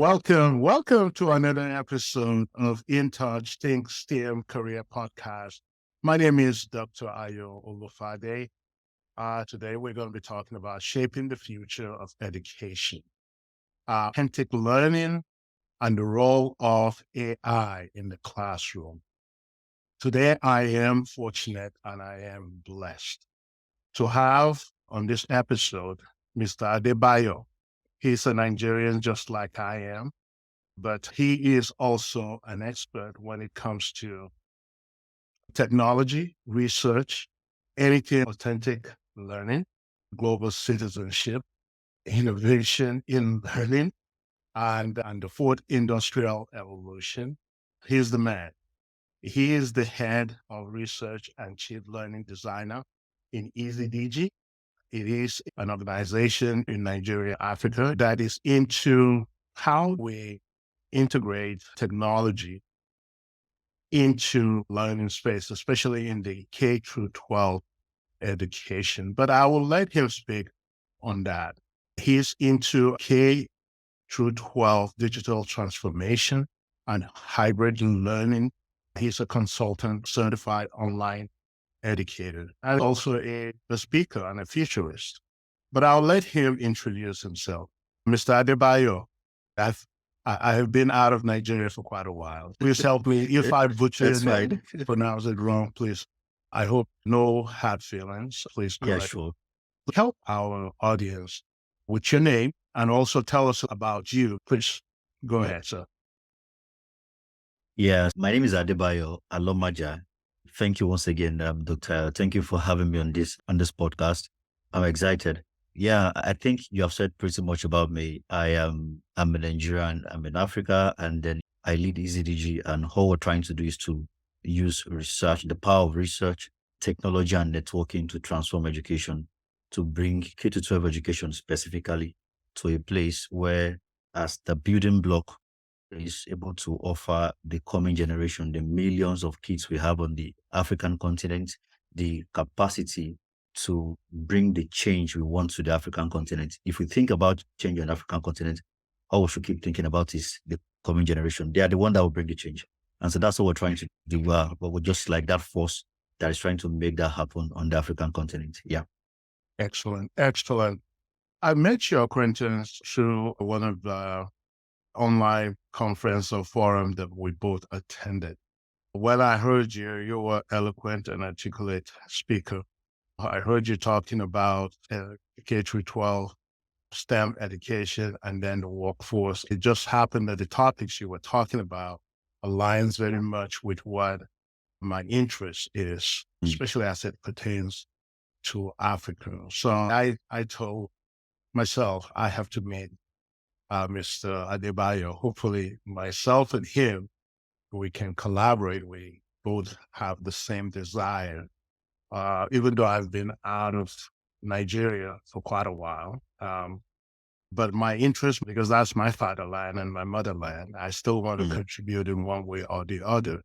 welcome to another episode of In Touch Think STEM Career Podcast. My name is Dr. Ayo Olufade. Today we're going to be talking about shaping the future of education, authentic learning, and the role of AI in the classroom. Today I am fortunate and I am blessed to have on this episode Mr. Adebayo. He's a Nigerian just like I am, but he is also an expert when it comes to technology, research, anything authentic learning, global citizenship, innovation in learning, and the fourth industrial evolution. He's the man. He is the head of research and chief learning designer in Eazy-Digi. It is an organization in Nigeria, Africa, that is into how we integrate technology into learning space, especially in the K through 12 education. But I will let him speak on that. He's into K through 12 digital transformation and hybrid learning. He's a consultant, certified online educator, and also a speaker and a futurist. But I'll let him introduce himself. Mr. Adebayo, I have been out of Nigeria for quite a while. Please help me. If I butcher your name, pronounce it wrong, please. I hope no hard feelings. Please Yeah, correct. sure. Help our audience with your name and also tell us about you. Please go ahead, sir. Yeah, my name is Adebayo Alomaja. Thank you once again, Doctor. Thank you for having me on this podcast. I'm excited. Yeah, I think you have said pretty much about me. I'm a Nigerian. I'm in Africa, and then I lead Eazy-Digi, and all we're trying to do is to use research, the power of research, technology, and networking to transform education, to bring K to 12 education specifically to a place where, as the building block, is able to offer the coming generation, the millions of kids we have on the African continent, the capacity to bring the change we want to the African continent. If we think about change on the African continent, all we should keep thinking about is the coming generation. They are the one that will bring the change. And so that's what we're trying to do. But we're just like that force that is trying to make that happen on the African continent. Yeah. Excellent. I met your acquaintance through one of the online conference or forum that we both attended. When I heard you, you were eloquent and articulate speaker. I heard you talking about K through 12 STEM education and then the workforce. It just happened that the topics you were talking about aligns very much with what my interest is, especially as it pertains to Africa. So I told myself I have to meet Mr. Adebayo. Hopefully myself and him, we can collaborate. We both have the same desire. Even though I've been out of Nigeria for quite a while, but my interest, because that's my fatherland and my motherland, I still want to contribute in one way or the other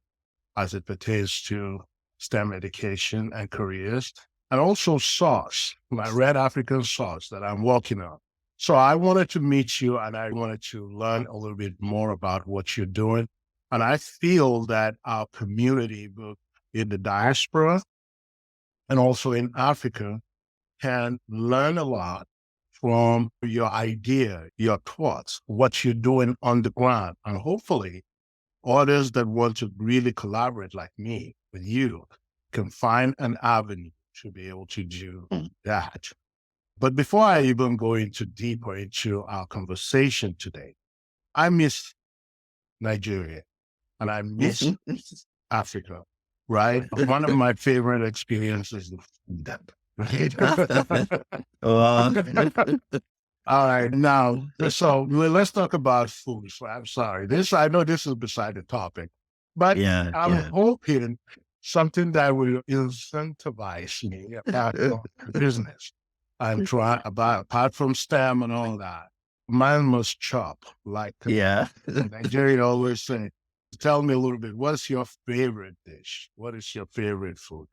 as it pertains to STEM education and careers, and also SOS, my Red African SOS that I'm working on. So I wanted to meet you and I wanted to learn a little bit more about what you're doing. And I feel that our community, both in the diaspora and also in Africa, can learn a lot from your idea, your thoughts, what you're doing on the ground. And hopefully others that want to really collaborate like me with you can find an avenue to be able to do that. But before I even go deeper into our conversation today, I miss Nigeria and I miss Africa, right? One of my favorite experiences is that. All right, now, so let's talk about food. So I'm sorry. I know this is beside the topic, but I'm hoping something that will incentivize me about business. I'm trying apart from STEM and all that. Man must chop, like Nigeria always say. Tell me a little bit. What's your favorite dish? What is your favorite food?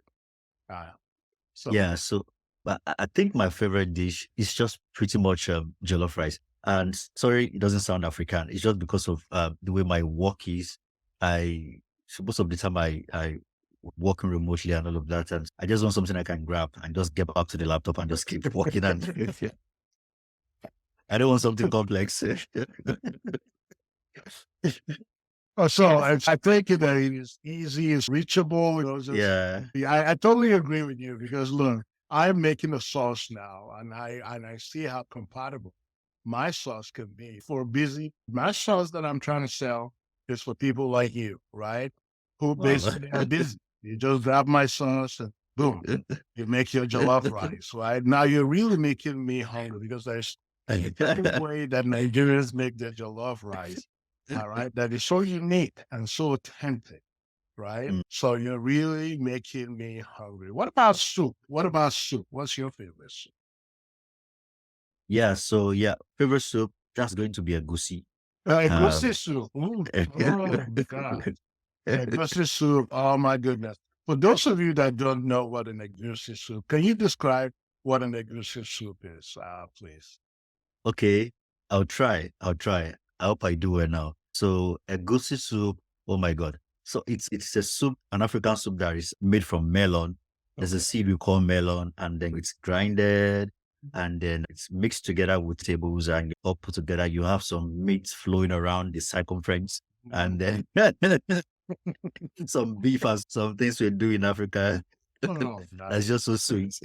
So but I think my favorite dish is just pretty much jollof rice. And sorry, it doesn't sound African. It's just because of the way my work is. I so most of the time I working remotely and all of that, and I just want something I can grab and just get back to the laptop and just keep working. And I don't want something complex. Oh, so I think that it is easy, it's reachable. Yeah. Yeah, I totally agree with you because look, I'm making a sauce now, and I see how compatible my sauce can be for busy. My sauce that I'm trying to sell is for people like you, right? Who Wow. basically are busy. You just grab my sauce and boom, you make your jollof rice, right? Now you're really making me hungry because there's a way that Nigerians make their jollof rice, all right, that is so unique and so authentic, right? Mm. So you're really making me hungry. What about soup? What about soup? What's your favorite soup? Yeah. So yeah, favorite soup that's going to be a goosey. Egusi Um, soup. Ooh, oh my God. Egusi soup. Oh my goodness. For those of you that don't know what an egusi soup, can you describe what an egusi soup is, please? Okay, I'll try. I'll try. I hope I do well now. So a goosey soup. Oh my god. So it's a soup, an African soup that is made from melon. There's a Okay. seed we call melon, and then it's grinded, and then it's mixed together with tables, and all put together. You have some meat flowing around the circumference, and then some beef and some things we do in Africa. Oh, That's nice. just so sweet.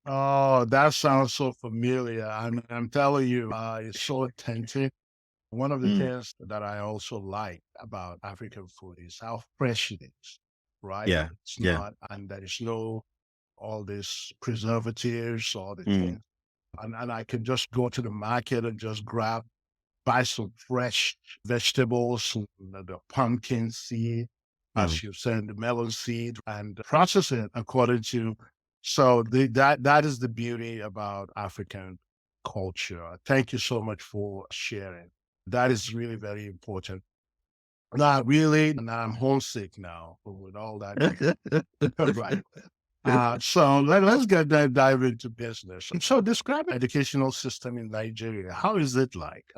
Oh, that sounds so familiar. I'm telling you, it's so authentic. One of the Mm, things that I also like about African food is how fresh it is, right? yeah, It's yeah. not, and there is no all these preservatives, all the Mm, things. And I can just go to the market and just buy some fresh vegetables, the pumpkin seed, mm. as you said, the melon seed, and process it according to. So that is the beauty about African culture. Thank you so much for sharing. That is really very important. Not really, and I'm homesick now with all that. Right. So let's get that dive into business. So describe educational system in Nigeria. How is it like?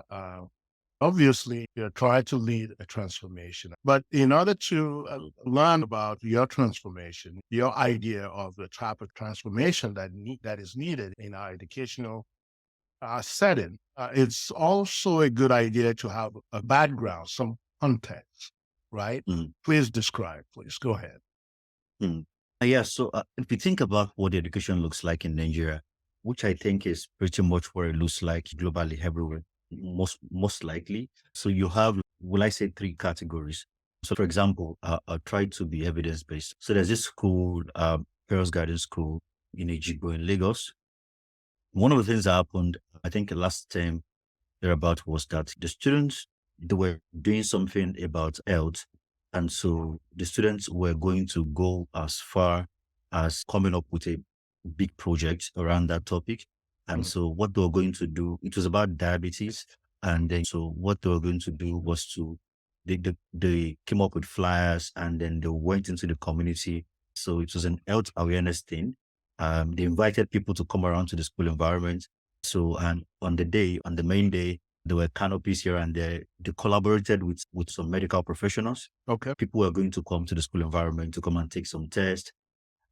Obviously, you're trying to lead a transformation, but in order to learn about your transformation, your idea of the type of transformation that is needed in our educational setting, it's also a good idea to have a background, some context, right? Mm. Please describe. Please go ahead. Mm. Yeah, so if you think about what the education looks like in Nigeria, which I think is pretty much what it looks like globally everywhere, most likely. So you have, will I say, three categories. So, for example, I'll try to be evidence based. So there's this school, Girls Guidance School in Ejigbo in Lagos. One of the things that happened, I think last time thereabout, was that the students, they were doing something about health, and so the students were going to go as far as coming up with a big project around that topic. And Mm, so what they were going to do, it was about diabetes, and then so what they were going to do was to they came up with flyers, and then they went into the community. So it was an health awareness thing. They invited people to come around to the school environment. So, and on the day, on the main day, there were canopies here and there. They collaborated with some medical professionals. okay. People were going to come to the school environment to come and take some tests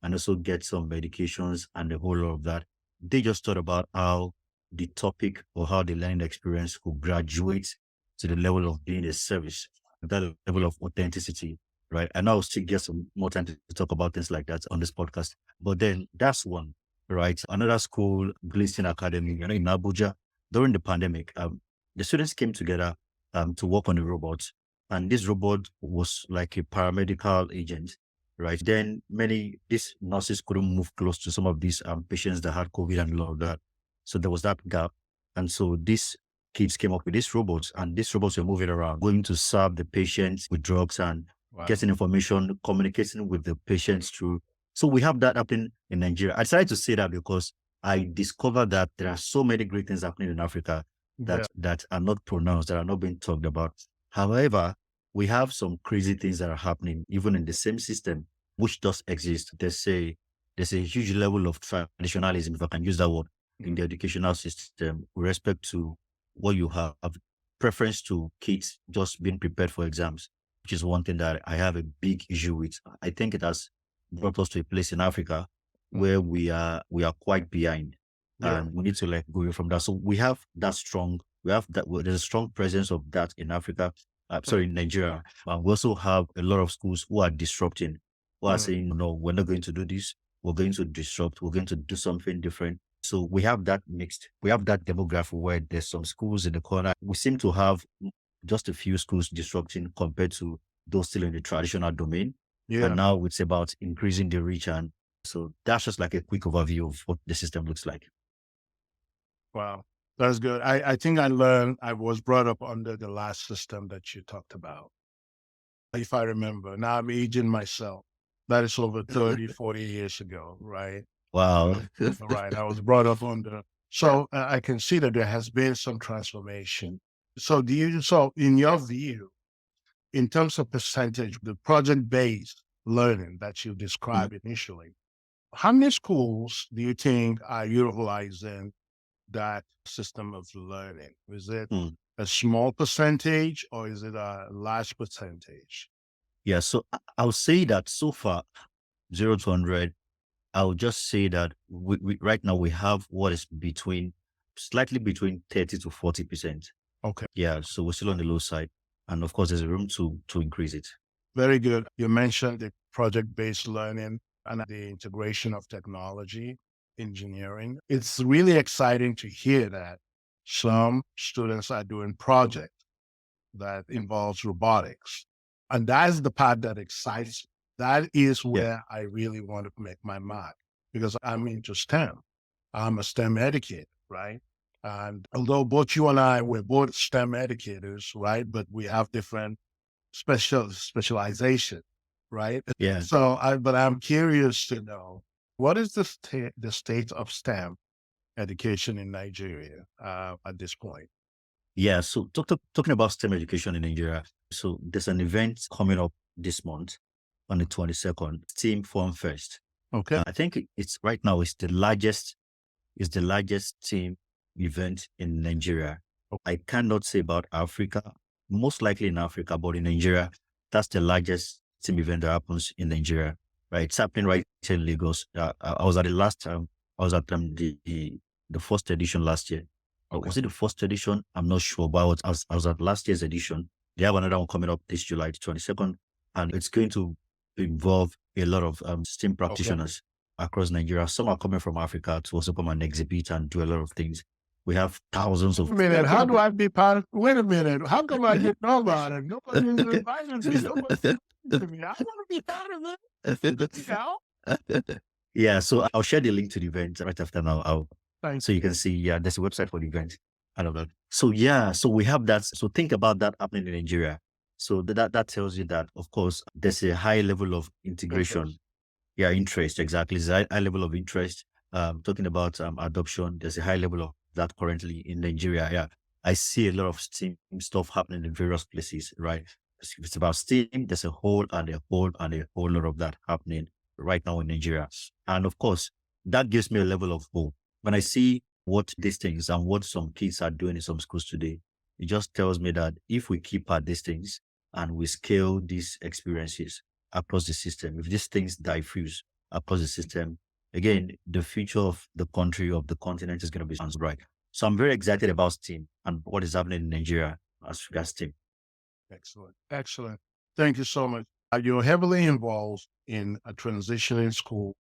and also get some medications and the whole lot of that. They just thought about how the topic or how the learning experience could graduate to the level of being a service, that level of authenticity, right? And I'll still get some more time to talk about things like that on this podcast. But then that's one, right? Another school, Gliston Academy, in Abuja, during the pandemic, the students came together to work on a robot. And this robot was like a paramedical agent, right? Then these nurses couldn't move close to some of these patients that had COVID and all of that. So there was that gap. And so these kids came up with these robots, and these robots were moving around, going to serve the patients with drugs and Wow. getting information, communicating with the patients through. So we have that happening in Nigeria. I decided to say that because I discovered that there are so many great things happening in Africa Yeah. that are not pronounced, that are not being talked about. However, we have some crazy things that are happening even in the same system, which does exist. There's a huge level of traditionalism, if I can use that word, in Mm, the educational system with respect to what you have, preference to kids just being prepared for exams, which is one thing that I have a big issue with. I think it has brought us to a place in Africa Mm. where we are quite behind, Yeah. and we need to like go away from that. So we have that, there's a strong presence of that in Africa. Sorry, in Nigeria. We also have a lot of schools who are disrupting, who are Mm. saying, no, we're not going to do this. We're going to disrupt. We're going to do something different. So we have that mixed. We have that demographic where there's some schools in the corner. We seem to have just a few schools disrupting compared to those still in the traditional domain. And Yeah. now it's about increasing the reach. And so that's just like a quick overview of what the system looks like. Wow. That's good. I think I was brought up under the last system that you talked about, if I remember. Now I'm aging myself. That is over 30, 40 years ago, right? Wow. Right. I was brought up under. So I can see that there has been some transformation. So in your view, in terms of percentage, the project-based learning that you Mm, described initially, how many schools do you think are utilizing that system of learning? Is it mm. a small percentage or is it a large percentage? Yeah. So I'll say that so far, 0 to 100, I'll just say that right now we have what is slightly between 30 to 40%. Okay, Yeah. So we're still on the low side. And of course, there's a room to increase it. very good. You mentioned the project-based learning and the integration of technology, engineering. It's really exciting to hear that some students are doing projects that involves robotics. And that's the part that excites me. That is Yeah. where I really want to make my mark because I'm into STEM. I'm a STEM educator, right? And although both you and I were both STEM educators, right? But we have different specialization, right? Yeah. But I'm curious to know what is the state of STEM education in Nigeria at this point? Yeah. So talking about STEM education in Nigeria. So there's an event coming up this month on the 22nd, Team Form First. Okay. I think it's right now, it's the largest team event in Nigeria. I cannot say about Africa, most likely in Africa, but in Nigeria, that's the largest team event that happens in Nigeria. Right, it's happening right here in Lagos. I was at the last time. I was at the first edition last year. Or Okay. was it the first edition? I'm not sure, but I was at last year's edition. They have another one coming up this July 22nd, and it's going to involve a lot of STEM Okay. practitioners across Nigeria. Some are coming from Africa to also come and exhibit and do a lot of things. We have thousands Wait of. a minute, how do I be part of? Wait a minute, how come I didn't know about it? Nobody's invited me. Nobody to me. I want to be part of it. You know? Yeah, so I'll share the link to the event right after now. Thank So you can see, yeah, there's a website for the event. I love that. So yeah, so we have that. So think about that happening in Nigeria. So that tells you that, of course, there's a high level of integration. interest. Yeah, interest, exactly. There's a high level of interest. Talking about adoption, there's a high level of that currently in Nigeria. Yeah, I see a lot of STEAM stuff happening in various places, right? If it's about STEAM, there's a whole and a whole and a whole lot of that happening right now in Nigeria. And of course, that gives me a level of hope. When I see what these things and what some kids are doing in some schools today, it just tells me that if we keep at these things and we scale these experiences across the system, if these things diffuse across the system, again, the future of the country, of the continent is going to be bright. So I'm very excited about STEAM and what is happening in Nigeria as regards STEAM. Excellent. Excellent. Thank you so much. You're heavily involved in a transitioning school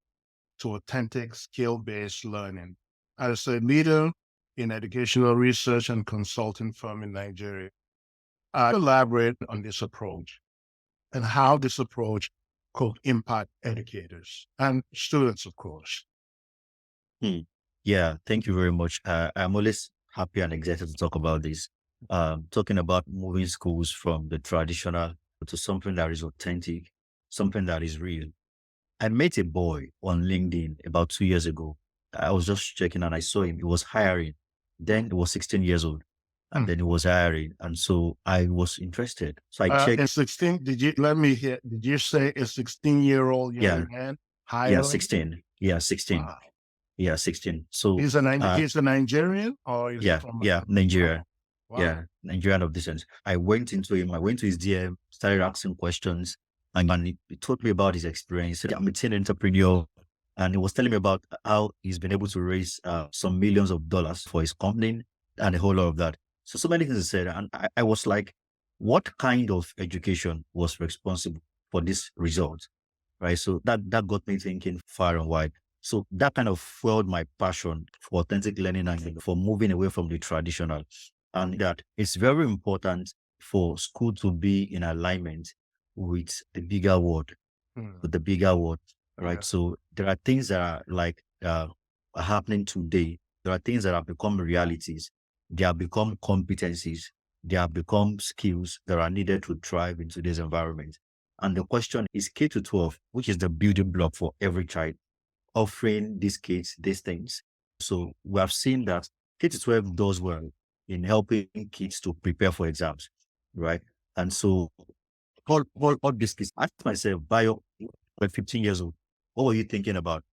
to authentic skill-based learning. As a leader in educational research and consulting firm in Nigeria, elaborate on this approach and how this approach could impact educators and students, of course. Hmm. Yeah, thank you very much. I'm always happy and excited to talk about this. Talking about moving schools from the traditional to something that is authentic, something that is real. I met a boy on LinkedIn about 2 years ago. I was just checking and I saw him. He was hiring. Then he was 16 years old and Hmm. then he was hiring. And so I was interested. So I checked. And 16, let me hear, did you say a 16-year-old Yeah, young man yeah, hiring? 16. Yeah, 16. Wow. Yeah, 16. So, He's a Nigerian or is he yeah, from? yeah, Nigeria. Wow. Yeah, Nigerian of descent. I went into him, I went to his DM, started asking questions, and he told me about his experience. He said, I'm a teen entrepreneur. And he was telling me about how he's been able to raise some millions of dollars for his company and a whole lot of that. So many things he said. And I was like, what kind of education was responsible for this result? Right. So that got me thinking far and wide. So that kind of fueled my passion for authentic learning and for moving away from the traditional. And that it's very important for school to be in alignment with the bigger world, Hmm. with the bigger world. Right. Yeah. So there are things that are like are happening today. There are things that have become realities. They have become competencies. They have become skills that are needed to thrive in today's environment. And the question is K to 12, which is the building block for every child, offering these kids these things. So we have seen that K to 12 does well in helping kids to prepare for exams, right? And so all these kids, I asked myself, Bio, like 15 years old, what were you thinking about?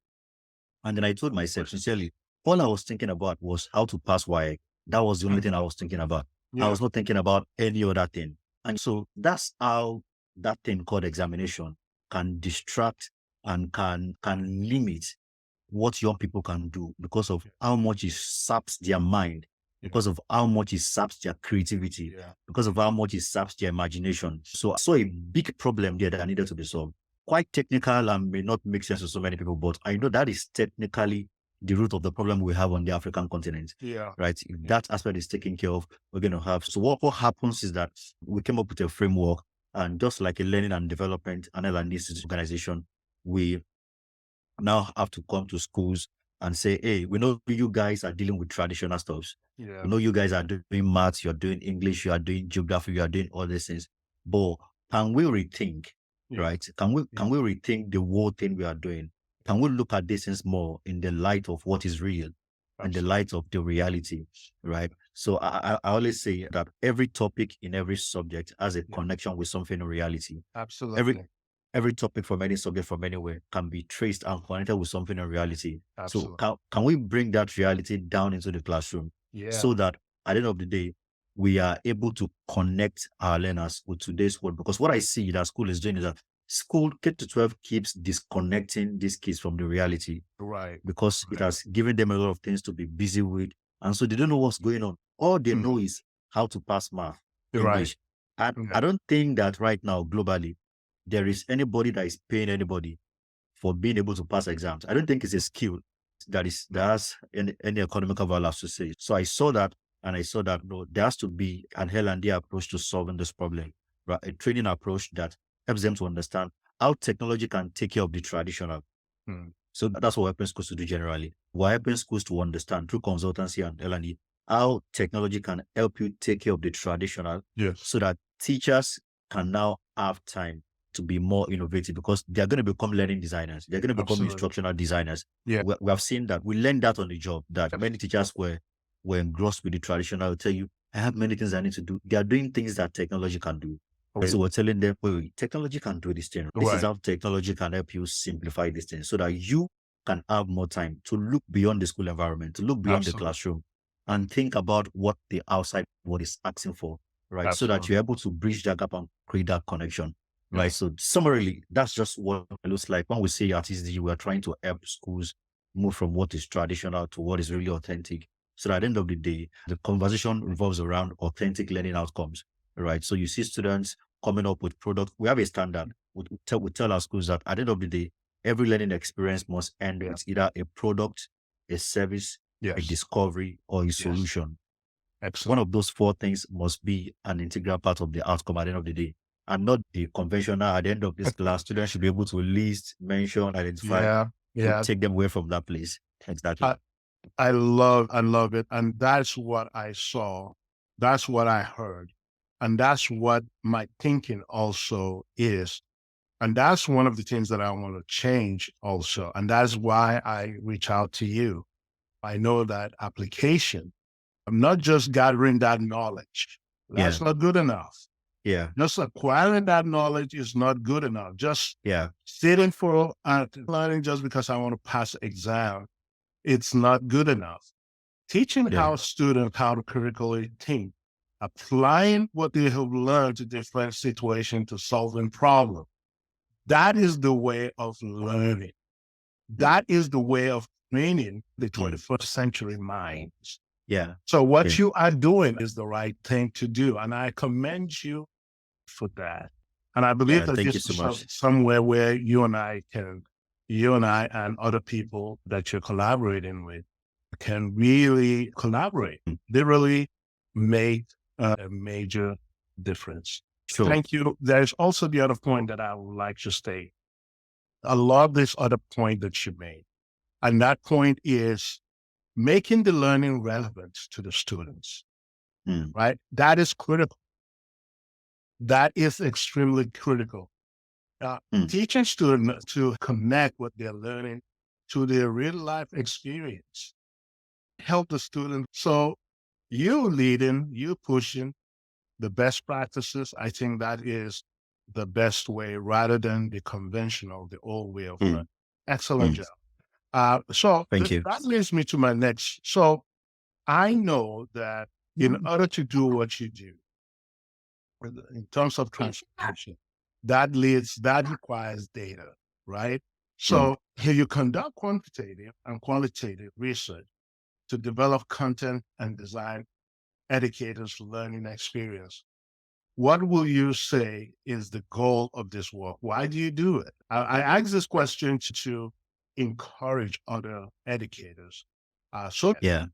And then I told myself, sincerely, all I was thinking about was how to pass Y. That was the only thing I was thinking about. I Yeah. was not thinking about any other thing. And so that's how that thing called examination can distract and can limit what young people can do because of how much it saps their mind, Yeah. because of how much it saps their creativity, Yeah. because of how much it saps their imagination. So I saw a big problem there that needed to be solved. Quite technical and may not make sense to so many people, but I know that is technically the root of the problem we have on the African continent. Yeah. Right. If that aspect is taken care of, we're going to have. So what happens is that we came up with a framework, and just like a learning and development and L&D organization, we now have to come to schools and say, hey, we know you guys are dealing with traditional stuff. Yeah. We know you guys are doing maths, you're doing English, you are doing geography, you are doing all these things. But can we rethink, Yeah. right? Can we rethink the whole thing we are doing? Can we look at these things more in the light of what is real and the Absolutely. light of the reality, right? So I always say that every topic in every subject has a Yeah. connection with something in reality. Every Absolutely. every topic from any subject from anywhere can be traced and connected with something in reality. So Absolutely. can we bring that reality down into the classroom Yeah. so that at the end of the day, we are able to connect our learners with today's world? Because what I see that school is doing is that school K to 12 keeps disconnecting these kids from the reality Right. because it Right. has given them a lot of things to be busy with. And so they don't know what's going on. All they Mm. know is how to pass math, You're right. English. And Yeah. I don't think that right now, globally, there is anybody that is paying anybody for being able to pass exams. I don't think it's a skill that has any economical value to say. So I saw that, and I saw that no, there has to be an L&D approach to solving this problem, right? A training approach that helps them to understand how technology can take care of the traditional. Mm. So that's what we're helping schools to do generally. We're helping schools to understand through consultancy and L&D how technology can help you take care of the traditional Yes. so that teachers can now have time to be more innovative because they're going to become learning designers. They're going to become Absolutely. instructional designers. Yeah. We have seen that. We learned that on the job, that many teachers were engrossed with the traditional. I'll tell you, I have many things I need to do. They are doing things that technology can do. And so Right. we're telling them, wait, technology can do this thing. This is Right. how technology can help you simplify this thing so that you can have more time to look beyond the school environment, to look beyond the Absolutely. classroom and think about what the outside world is asking for, right? So that Absolutely. you're able to bridge that gap and create that connection, right? Yeah. So summarily, that's just what it looks like. When we say at Eazy-Digi, we are trying to help schools move from what is traditional to what is really authentic. So at the end of the day, the conversation revolves around authentic learning outcomes, right? So you see students coming up with product. We have a standard. We tell our schools that at the end of the day, every learning experience must end Yeah. with either a product, a service, a Yes. discovery, or a Yes. solution. One Excellent. of those four things must be an integral part of the outcome at the end of the day. And not the conventional at the end of this class, students should be able to list, mention, identify Yeah. to Yeah. take them away from that place. Exactly. I, I love it. And that's what I saw. That's what I heard. And that's what my thinking also is. And that's one of the things that I want to change also. And that's why I reach out to you. I know that application, I'm not just gathering that knowledge. Yeah. That's not good enough. Yeah. Just acquiring that knowledge is not good enough. Just Yeah. sitting for learning just because I want to pass exam, it's not good enough. Teaching Yeah. how students how to critically think, applying what they have learned to different situations to solving problems. That is the way of learning. That is the way of training the 21st century minds. Yeah. So what Okay. you are doing is the right thing to do. And I commend you for that. And I believe that Thank you this so is much. somewhere where you and I and other people that you're collaborating with can really collaborate. They really make a major difference. Sure. Thank you. There's also the other point that I would like to state. I love this other point that you made. And that point is making the learning relevant to the students, right? That is critical. That is extremely critical. Teaching students to connect what they're learning to their real life experience. Help the student. So you leading, you pushing the best practices. I think that is the best way rather than the conventional, the old way of learning. Excellent job. Thank you. That leads me to my next. So I know that in order to do what you do, in terms of transformation, that requires data, right? So here you conduct quantitative and qualitative research to develop content and design educators' learning experience. What will you say is the goal of this work? Why do you do it? I ask this question to encourage other educators. Yeah,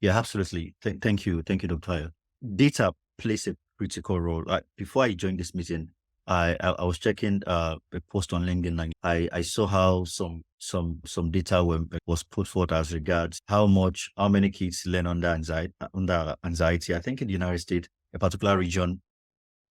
absolutely. Thank you, Dr. Data plays a critical role. Before I joined this meeting, I was checking a post on LinkedIn, and I saw how some data was put forth as regards how many kids learn under anxiety. I think in the United States, a particular region,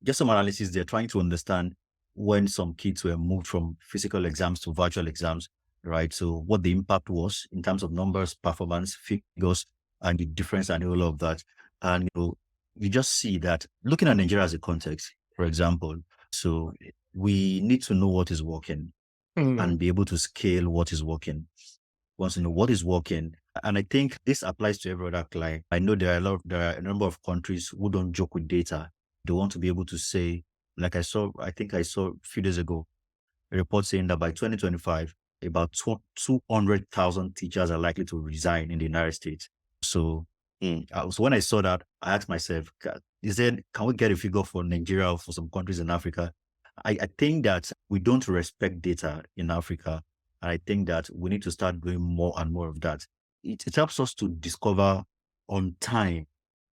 just some analysis, they're trying to understand when some kids were moved from physical exams to virtual exams, right? So what the impact was in terms of numbers, performance, figures, and the difference and all of that. And you just see that looking at Nigeria as a context, for example, so we need to know what is working and be able to scale what is working. Once you know what is working, and I think this applies to every other client. I know there are a number of countries who don't joke with data. They want to be able to say, like I think I saw a few days ago, a report saying that by 2025, about 200,000 teachers are likely to resign in the United States. So, so when I saw that, I asked myself, can we get a figure for Nigeria or for some countries in Africa? I think that we don't respect data in Africa. And I think that we need to start doing more and more of that. It helps us to discover on time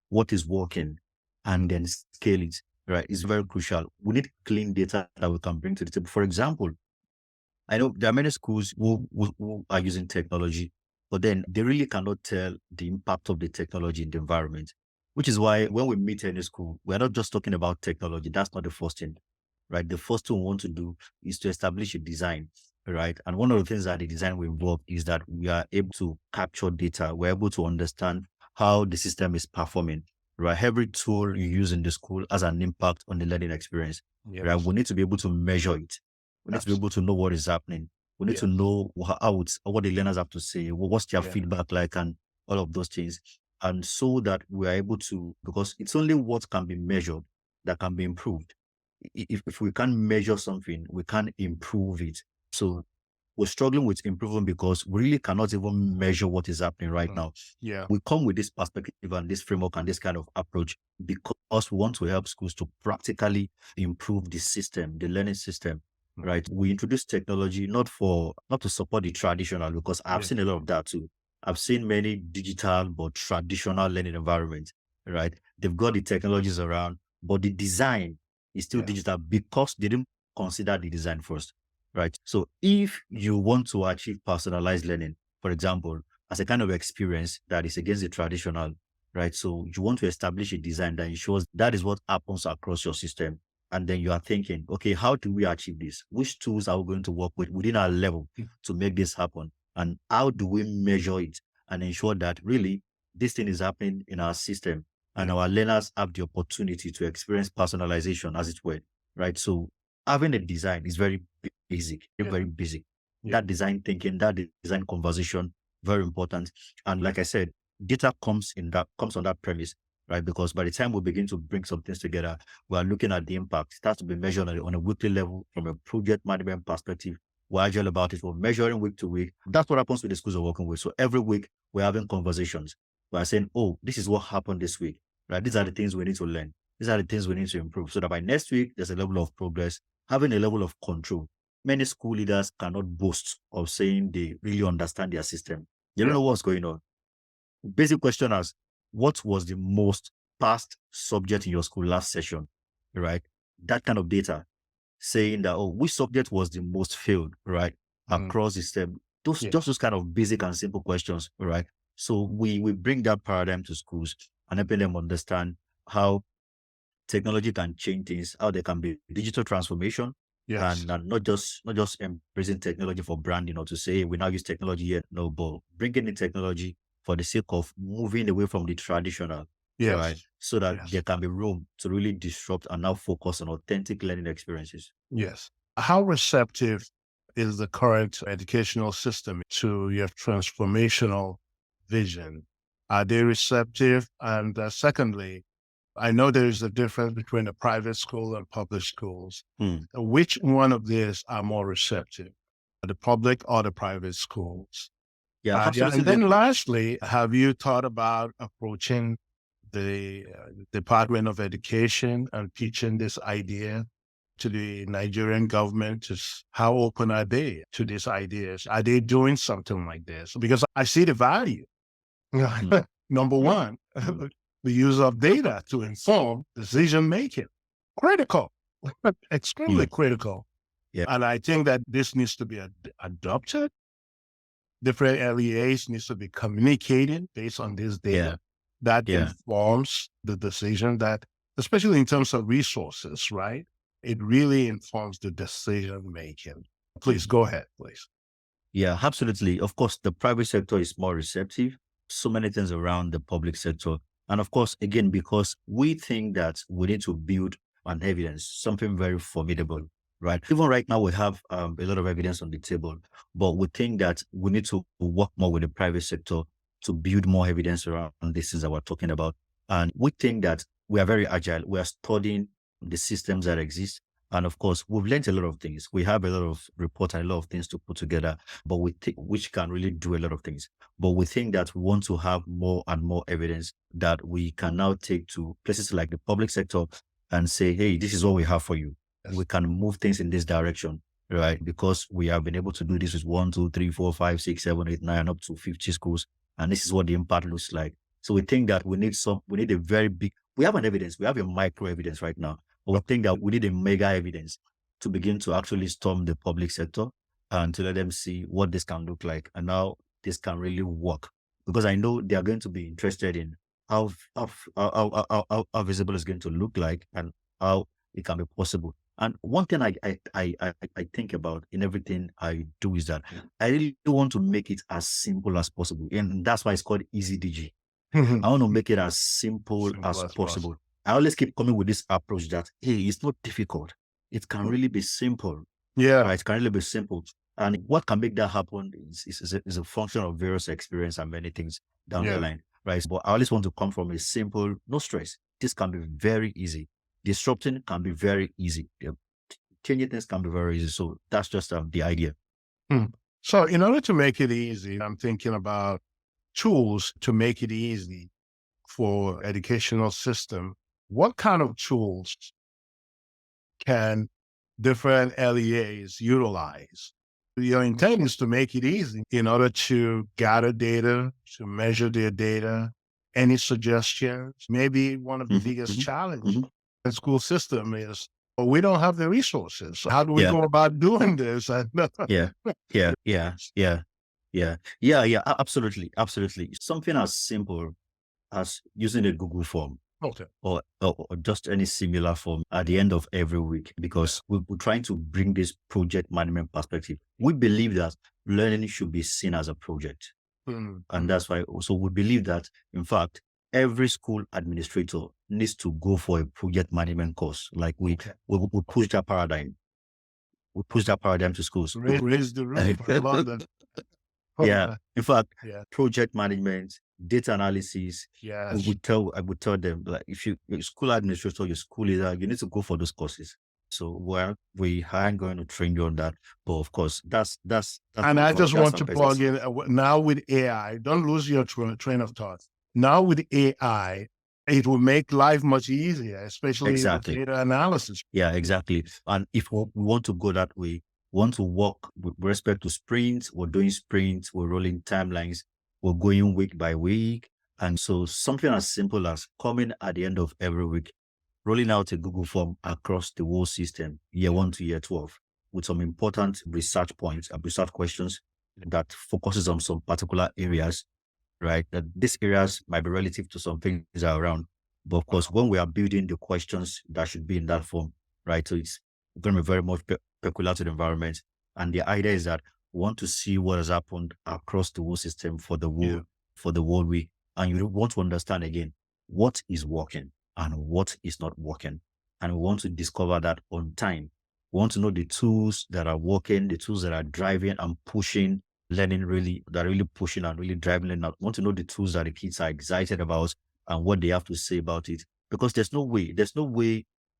what is working and then scale it, right? It's very crucial. We need clean data that we can bring to the table. For example, I know there are many schools who are using technology, but then they really cannot tell the impact of the technology in the environment, which is why when we meet any school, we're not just talking about technology. That's not the first thing, right? The first thing we want to do is to establish a design, right? And one of the things that the design will involve is that we are able to capture data. We're able to understand how the system is performing, right? Every tool you use in the school has an impact on the learning experience, right? We need to be able to measure it. We need to be able to know what is happening. We need to know what the learners have to say, what's their feedback like, and all of those things. And so that we are able to, because it's only what can be measured that can be improved. If we can't measure something, we can't improve it. So we're struggling with improving because we really cannot even measure what is happening right now. Yeah. We come with this perspective and this framework and this kind of approach because we want to help schools to practically improve the system, the learning system, right? We introduce technology not to support the traditional, because I've seen a lot of that too. I've seen many digital but traditional learning environments, right? They've got the technologies around, but the design is still digital because they didn't consider the design first, right? So if you want to achieve personalized learning, for example, as a kind of experience that is against the traditional, right? So you want to establish a design that ensures that is what happens across your system. And then you are thinking, okay, how do we achieve this? Which tools are we going to work with within our level to make this happen? And how do we measure it and ensure that really this thing is happening in our system and our learners have the opportunity to experience personalization, as it were, right? So having a design is very basic, very basic. That design thinking, that design conversation, very important. And like I said, data comes on that premise. right? Because by the time we begin to bring some things together, we are looking at the impact. It has to be measured on a weekly level from a project management perspective. We're agile about it. We're measuring week to week. That's what happens with the schools we're working with. So every week we're having conversations. We're saying, oh, this is what happened this week, right? These are the things we need to learn. These are the things we need to improve so that by next week, there's a level of progress, having a level of control. Many school leaders cannot boast of saying they really understand their system. They don't know what's going on. Basic question as what was the most passed subject in your school last session, right? That kind of data saying that, oh, which subject was the most failed, right? Across the STEM. Just those kind of basic and simple questions, right? So we bring that paradigm to schools and helping them understand how technology can change things, how there can be digital transformation, Yes. and not just embracing technology for branding or to say we now use technology yet. No, but bringing in technology for the sake of moving away from the traditional, right? Yes. So that Yes. there can be room to really disrupt and now focus on authentic learning experiences. Yes. How receptive is the current educational system to your transformational vision? Are they receptive? And secondly, I know there is a difference between a private school and public schools. Hmm. Which one of these are more receptive, the public or the private schools? Yeah, Yeah. absolutely. And then lastly, have you thought about approaching the Department of Education and pitching this idea to the Nigerian government? How open are they to these ideas? Are they doing something like this? Because I see the value. Hmm. Number one, Hmm. the use of data to inform decision making. Critical, extremely Hmm. critical. Yeah, And I think that this needs to be adopted. Different LEAs needs to be communicated based on this yeah, data that yeah. informs the decision that, especially in terms of resources, right? It really informs the decision making. Please go ahead, please. Yeah, absolutely. Of course, the private sector is more receptive. So many things around the public sector. And of course, again, because we think that we need to build an evidence, something very formidable, right? Even right now, we have a lot of evidence on the table, but we think that we need to work more with the private sector to build more evidence around these things that we're talking about. And we think that we are very agile. We are studying the systems that exist. And of course, we've learned a lot of things. We have a lot of reports and a lot of things to put together but we think which can really do a lot of things. But we think that we want to have more and more evidence that we can now take to places like the public sector and say, hey, this is what we have for you. Yes. We can move things in this direction, right? Because we have been able to do this with 1, 2, 3, 4, 5, 6, 7, 8, 9, up to 50 schools. And this is what the impact looks like. So we think that we need a very big, we have an evidence, we have a micro evidence right now. But we think that we need a mega evidence to begin to actually storm the public sector and to let them see what this can look like and how this can really work. Because I know they are going to be interested in how visible it's going to look like and how it can be possible. And one thing I think about in everything I do is that I really want to make it as simple as possible. And that's why it's called Eazy-Digi. I want to make it as simple Simple as as possible. possible. I always keep coming with this approach that, hey, it's not difficult. It can really be simple, Yeah. right? It can really be simple. And what can make that happen is a function of various experience and many things down the Yeah. line, right? But I always want to come from a simple, no stress. This can be very easy. Disrupting can be very easy. Yeah, changing things can be very easy. So that's just the idea. Hmm. So in order to make it easy, I'm thinking about tools to make it easy for educational system. What kind of tools can different LEAs utilize? Your intent is to make it easy in order to gather data, to measure their data. Any suggestions? Maybe one of the Mhm, biggest mhm, challenges mhm. in the school system is, well, we don't have the resources. So how do we Yeah, go about doing this? And yeah, yeah. Absolutely, absolutely. Something as simple as using a Google form okay. or just any similar form at the end of every week Yeah. because we're trying to bring this project management perspective. We believe that learning should be seen as a project. And Mhm. that's why also we believe that, in fact, every school administrator needs to go for a project management course. Like Okay. we push that paradigm. We push that paradigm to schools. Raise the roof. I love that. Yeah. In fact, Yeah. project management data analysis. Yes. I would tell them, like, if you're school administrator, your school leader, you need to go for those courses. So we aren't going to train you on that. But of course, that's And I just that's want some to plug business. in now with AI, don't lose your train of thought. Now with AI, it will make life much easier, especially with Exactly. data analysis. Yeah, exactly. And if we want to go that way, want to work with respect to sprints, we're doing sprints, we're rolling timelines, we're going week by week. And so something as simple as coming at the end of every week, rolling out a Google form across the whole system, year 1 to year 12, with some important research points and research questions that focuses on some particular areas, right? That these areas might be relative to some things that are around. But of course, when we are building the questions that should be in that form, right? So it's going to be very much peculiar to the environment. And the idea is that we want to see what has happened across the whole system Yeah. for the whole week. And you want to understand again what is working and what is not working. And we want to discover that on time. We want to know the tools that are working, the tools that are driving and pushing learning really, that are really pushing and really driving learning out. Want to know the tools that the kids are excited about and what they have to say about it. Because there's no way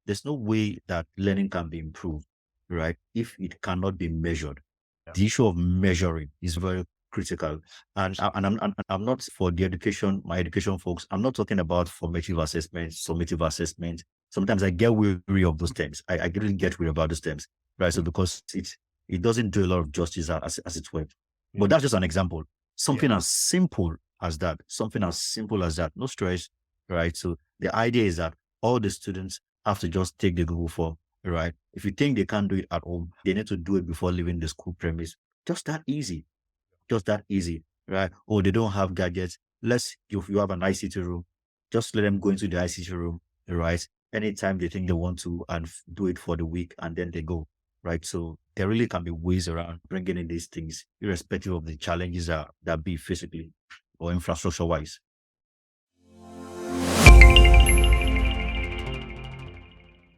that learning can be improved, right? If it cannot be measured. Yeah. The issue of measuring is very critical. I'm not for the education, my education folks, I'm not talking about formative assessment, summative assessment. Sometimes I get weary of those terms. I really get weary about those terms, right? So because it doesn't do a lot of justice as it were. But that's just an example. Something as simple as that, no stress, right? So the idea is that all the students have to just take the Google form, right? If you think they can't do it at home, they need to do it before leaving the school premise. Just that easy, right? Or they don't have gadgets. If you have an ICT room, just let them go into the ICT room, right? Anytime they think they want to and do it for the week and then they go, right? So there really can be ways around bringing in these things, irrespective of the challenges that be physically or infrastructure wise.